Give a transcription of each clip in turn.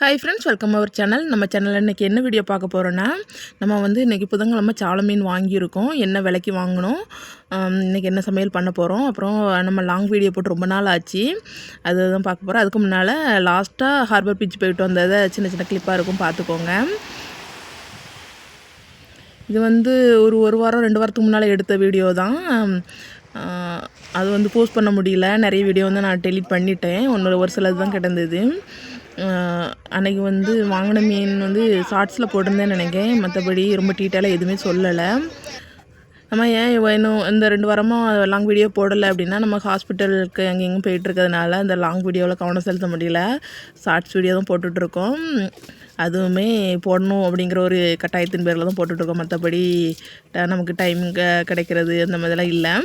Hi friends, welcome our channel. நம்ம சேனலில் இன்றைக்கி என்ன வீடியோ பார்க்க போகிறோன்னா, நம்ம வந்து இன்றைக்கி புதன்கிழமை சால மீன் வாங்கியிருக்கோம். என்ன விலைக்கு வாங்கினோம், இன்றைக்கி என்ன சமையல் பண்ண போகிறோம், அப்புறம் நம்ம லாங் வீடியோ போட்டு ரொம்ப நாள் ஆச்சு, அதுதான் பார்க்க போகிறோம். அதுக்கு முன்னால் லாஸ்ட்டாக ஹார்பர் பீச் போயிட்டு வந்ததை சின்ன சின்ன கிளிப்பாக இருக்கும், பார்த்துக்கோங்க. இது வந்து ஒரு வாரம் 2 வாரத்துக்கு முன்னால் எடுத்த வீடியோ தான். அது வந்து போஸ்ட் பண்ண முடியல. நிறைய வீடியோ வந்து நான் டெலீட் பண்ணிட்டேன். ஒரு சிலது தான் கிடந்தது. அன்றைக்கி வந்து வாங்கின மீன் வந்து ஷார்ட்ஸில் போட்டிருந்தேன்னு நினைக்கிறேன். மற்றபடி ரொம்ப டீட்டெயிலாக எதுவுமே சொல்லலை. நம்ம ஏன் இன்னும் இந்த 2 வாரமாக லாங் வீடியோ போடலை அப்படின்னா, நம்ம ஹாஸ்பிட்டலுக்கு எங்கெங்கும் போயிட்டுருக்கிறதுனால இந்த லாங் வீடியோவில் கவனம் செலுத்த முடியல. ஷார்ட்ஸ் வீடியோ தான் போட்டுட்ருக்கோம். அதுவுமே போடணும் அப்படிங்கிற ஒரு கட்டாயத்தின் பேரில் தான் போட்டுட்ருக்கோம். மற்றபடி நமக்கு டைம் கிடைக்கிறது அந்த மாதிரிலாம் இல்லை.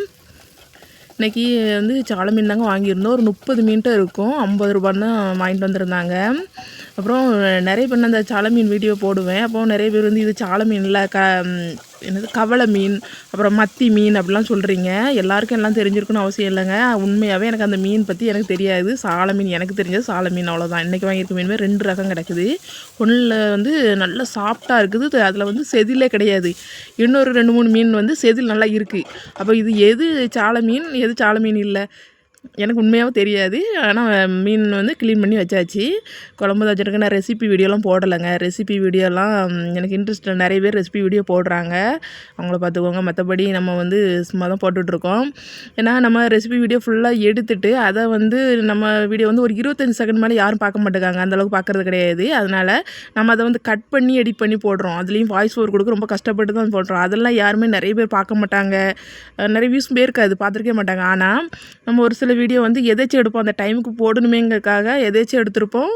இன்றைக்கி வந்து சால மீன் தாங்க வாங்கியிருந்தோம். ஒரு 30 மீன்கிட்ட இருக்கும். 50 ரூபான்னு வாங்கிட்டு வந்திருந்தாங்க. அப்புறம் நிறைய பேர் அந்த சால மீன் வீடியோ போடுவேன். அப்போ நிறைய பேர் வந்து இது சால மீனில் என்னது கவளை மீன், அப்புறம் மத்தி மீன் அப்படிலாம் சொல்கிறீங்க. எல்லாருக்கும் எல்லாம் தெரிஞ்சிருக்குன்னு அவசியம் இல்லைங்க. உண்மையாகவே எனக்கு அந்த மீன் பற்றி எனக்கு தெரியாது. சால மீன் எனக்கு தெரிஞ்சது சால மீன், அவ்வளோதான். இன்றைக்கி வாங்கியிருக்க மீனுமே 2 ரகம் கிடக்குது. ஒன்றில் வந்து நல்லா சாஃப்டாக இருக்குது, அதில் வந்து செதிலே கிடையாது. இன்னொரு 2 3 மீன் வந்து செதில் நல்லா இருக்குது. அப்போ இது எது சால மீன், எது சால மீன் இல்லை, எனக்கு உண்மையாகவும் தெரியாது. ஆனால் மீன் வந்து க்ளீன் பண்ணி வச்சாச்சு. குழம்பு தான் வச்சுருக்கேன். நான் ரெசிபி வீடியோலாம் போடலைங்க. ரெசிபி வீடியோலாம் எனக்கு இன்ட்ரெஸ்ட் இல்லை. நிறைய பேர் ரெசிபி வீடியோ போடுறாங்க, அவங்கள பார்த்துக்கோங்க. மற்றபடி நம்ம வந்து சும்மா தான் போட்டுட்ருக்கோம். ஏன்னா நம்ம ரெசிபி வீடியோ ஃபுல்லாக எடுத்துகிட்டு அதை வந்து நம்ம வீடியோ வந்து ஒரு 25 செகண்ட் மேலே யாரும் பார்க்க மாட்டேங்காங்க, அந்தளவுக்கு பார்க்குறது கிடையாது. அதனால் நம்ம அதை வந்து கட் பண்ணி எடிட் பண்ணி போடுறோம். அதுலேயும் வாய்ஸ் ஓவர் கொடுக்க ரொம்ப கஷ்டப்பட்டு தான் போடுறோம். அதெல்லாம் யாருமே நிறைய பேர் பார்க்க மாட்டாங்க. நிறைய வியூஸ் பேருக்காது, பார்த்துருக்கே மாட்டாங்க. ஆனால் நம்ம ஒரு சில வீடியோ வந்து எதாச்சும் எடுப்போம், அந்த டைமுக்கு போடணுமேங்கிறதுக்காக எதாச்சும் எடுத்திருப்போம்.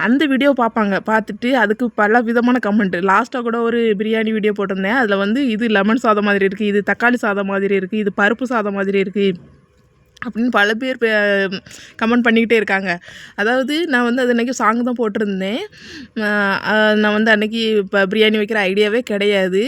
அந்த வீடியோ பார்ப்பாங்க. பார்த்துட்டு அதுக்கு பல விதமான கமெண்ட். லாஸ்ட்டாக கூட ஒரு பிரியாணி வீடியோ போட்டிருந்தேன். அதில் வந்து இது லெமன் சாதம் மாதிரி இருக்குது, இது தக்காளி சாதம் மாதிரி இருக்குது, இது பருப்பு சாதம் மாதிரி இருக்குது அப்படின்னு பல பேர் கமெண்ட் பண்ணிக்கிட்டே இருக்காங்க. அதாவது நான் வந்து அது அன்றைக்கி சாங் தான் போட்டிருந்தேன். நான் வந்து அன்றைக்கி இப்போ பிரியாணி வைக்கிற ஐடியாவே கிடையாது.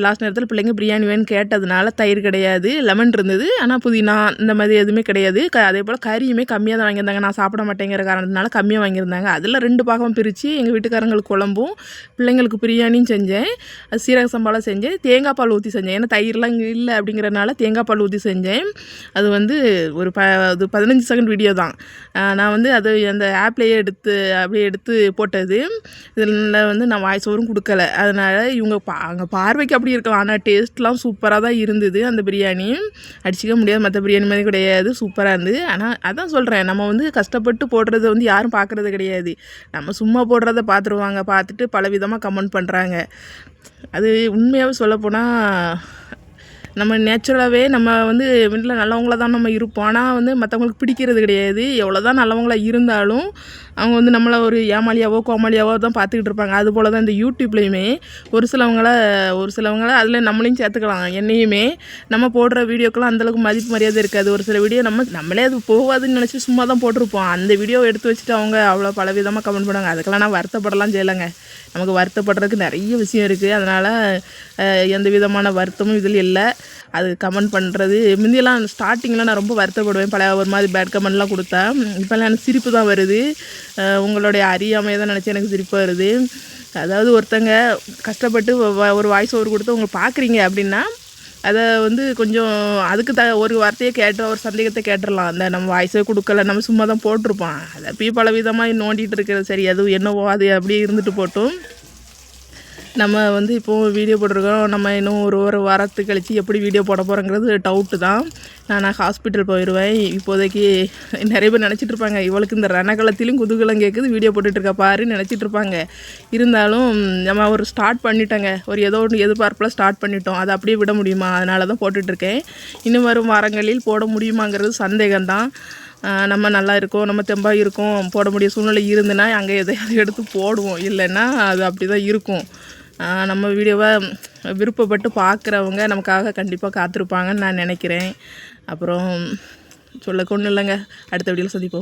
லாஸ்ட் நேரத்தில் பிள்ளைங்க பிரியாணி வேணும்னு கேட்டதுனால தயிர் கிடையாது, லெமன் இருந்தது, ஆனால் புதினா இந்த மாதிரி எதுவுமே கிடையாது. அதே போல் கறியுமே கம்மியாக தான் வாங்கியிருந்தாங்க. நான் சாப்பிட மாட்டேங்கிற காரணத்தினால கம்மியாக வாங்கியிருந்தாங்க. அதில் 2 பாகம் பிரித்து எங்கள் வீட்டுக்காரங்களுக்கு குழம்பும் பிள்ளைங்களுக்கு பிரியாணியும் செஞ்சேன். அது சீரக சம்பாலாம் செஞ்சேன். தேங்காய் பால் ஊற்றி செஞ்சேன். ஏன்னா தயிர்லாம் இங்கே இல்லை அப்படிங்கிறனால தேங்காய் பால் ஊற்றி செஞ்சேன். அது வந்து ஒரு 15 செகண்ட் வீடியோ தான். நான் வந்து அது அந்த ஆப்லேயே அப்படியே எடுத்து போட்டது. இதில் வந்து நான் வாய்ஸ் ஓவரும் கொடுக்கல. அதனால் இவங்க அங்கே பார்வைக்கு அப்படி இருக்கலாம், ஆனால் டேஸ்ட்லாம் சூப்பராக தான் இருந்தது. அந்த பிரியாணி அடிச்சிக்க முடியாது, மற்ற பிரியாணி மாதிரி கிடையாது, சூப்பராக இருந்தது. ஆனால் அதான் சொல்கிறேன், நம்ம வந்து கஷ்டப்பட்டு போடுறத வந்து யாரும் பார்க்குறது கிடையாது. நம்ம சும்மா போடுறத பார்த்துருவாங்க, பார்த்துட்டு பல விதமாக கமெண்ட் பண்ணுறாங்க. அது உண்மையாகவே சொல்லப்போனால் நம்ம நேச்சுரலாகவே நம்ம வந்து வீட்டில் நல்லவங்களாக தான் நம்ம இருப்போம். ஆனால் வந்து மற்றவங்களுக்கு பிடிக்கிறது கிடையாது. எவ்வளோ தான் நல்லவங்களாக இருந்தாலும் அவங்க வந்து நம்மளை ஒரு ஏமாளியாவோ கோமாளியாவோ தான் பார்த்துக்கிட்டு இருப்பாங்க. அதுபோல் தான் இந்த யூடியூப்லேயுமே ஒரு சிலவங்கள அதில் நம்மளையும் சேர்த்துக்கலாம். என்னையுமே நம்ம போடுற வீடியோக்கெல்லாம் அந்தளவுக்கு மதிப்பு மரியாதை இருக்காது. ஒரு சில வீடியோ நம்மளே அது போகாதுன்னு நினச்சி சும்மா தான் போட்டிருப்போம். அந்த வீடியோவை எடுத்து வச்சுட்டு அவங்க அவ்வளோ பல விதமாக கமெண்ட் பண்ணுவாங்க. அதுக்கெல்லாம் நான் வருத்தப்படலாம் செய்யலைங்க. நமக்கு வருத்தப்படுறதுக்கு நிறைய விஷயம் இருக்குது. அதனால் எந்த விதமான வருத்தமும் இதில் இல்லை. அது கமெண்ட் பண்ணுறது முந்தியெல்லாம் ஸ்டார்டிங்கில் நான் ரொம்ப வருத்தப்படுவேன். ஒரு மாதிரி பேட் கமெண்ட்லாம் கொடுத்தா. இப்போல்லாம் எனக்கு சிரிப்பு தான் வருது. உங்களுடைய அறியாமையை தான் நினச்சி எனக்கு சிரிப்பு வருது. அதாவது ஒருத்தங்க கஷ்டப்பட்டு ஒரு வாய்ஸ் ஓவர் கொடுத்து உங்களை பார்க்குறீங்க அப்படின்னா அதை வந்து கொஞ்சம் அதுக்கு ஒரு வார்த்தையை ஒரு சந்தேகத்தை கேட்டுடலாம். அந்த நம்ம வாய்ஸே கொடுக்கல, நம்ம சும்மா தான் போட்டிருப்போம். அதை அப்படியே பல விதமாக நோண்டிகிட்டு இருக்கிறது. சரி, அது என்னவோ அது அப்படியே இருந்துட்டு போட்டும். நம்ம வந்து இப்போது வீடியோ போட்டிருக்கோம். நம்ம இன்னும் ஒரு வாரத்துக்கு கழித்து எப்படி வீடியோ போட போகிறோங்கிறது டவுட்டு தான். நான் ஹாஸ்பிட்டல் போயிடுவேன். இப்போதைக்கு நிறைய பேர் நினச்சிட்ருப்பாங்க, இவளுக்கு இந்த ரணகலத்திலும் குதூகலம் கேட்குது, வீடியோ போட்டுட்ருக்கா பாருன்னு நினச்சிட்ருப்பாங்க. இருந்தாலும் நம்ம ஒரு ஸ்டார்ட் பண்ணிட்டோங்க. ஒரு ஏதோ ஒன்று எதிர்பார்ப்பில் ஸ்டார்ட் பண்ணிட்டோம். அதை அப்படியே விட முடியுமா? அதனால தான் போட்டுட்ருக்கேன். இன்னும் வரும் வாரங்களில் போட முடியுமாங்கிறது சந்தேகம்தான். நம்ம நல்லா இருக்கோம், நம்ம தெம்பாக இருக்கோம், போட முடிய சூழ்நிலை இருந்துன்னா அங்கே எதையாவது எடுத்து போடுவோம். இல்லைன்னா அது அப்படி தான் இருக்கும். நம்ம வீடியோவை விருப்பப்பட்டு பார்க்குறவங்க நமக்காக கண்டிப்பாக காத்திருப்பாங்கன்னு நான் நினைக்கிறேன். அப்புறம் சொல்லக்கு ஒன்றும் இல்லைங்க. அடுத்த வீடியோவில் சந்திப்போம்.